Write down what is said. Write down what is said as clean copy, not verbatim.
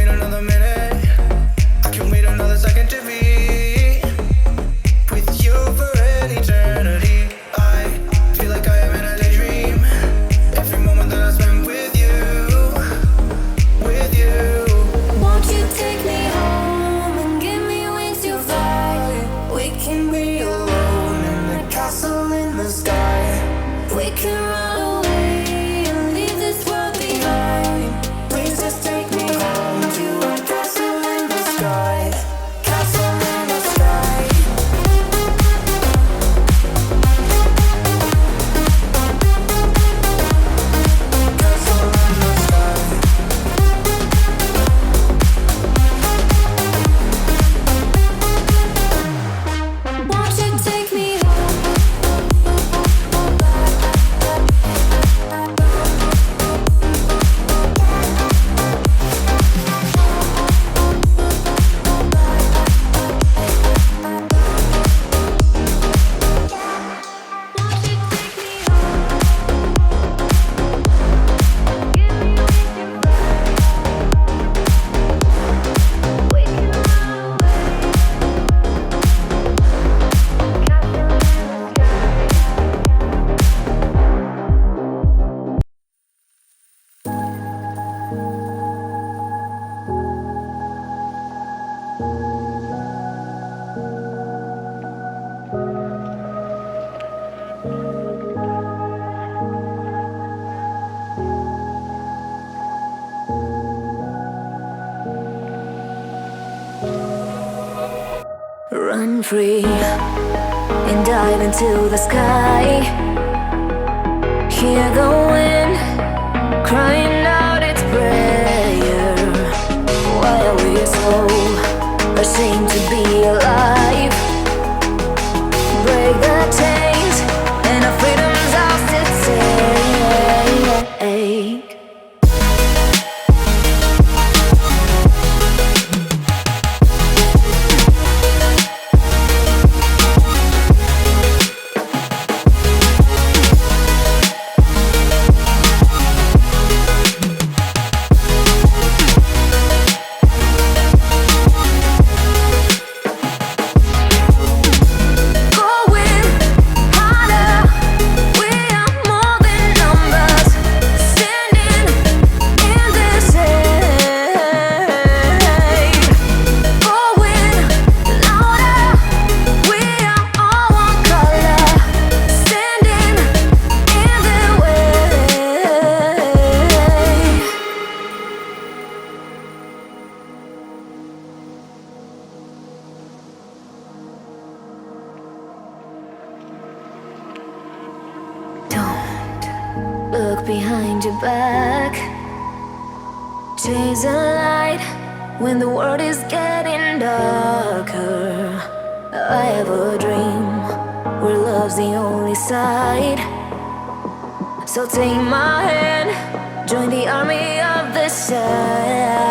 wait another minute. I can wait another second to be with you for an eternity. I feel like I am in a daydream. Every moment that I spend with you, with you. Won't you take me home and give me wings to fly? We can be alone in the castle in the sky. We can run away and leave this world behind. Please just take me home to a castle in the sky. Castle in the sky. Castle in the sky. Won't you take me run free and dive into the sky? Hear the wind crying out its prayer. Why are we so ashamed to be alive? Break the chains and our freedom's ours to take. Look behind your back. Chase a light when the world is getting darker. I have a dream where love's the only side. So take my hand, join the army of the shadows.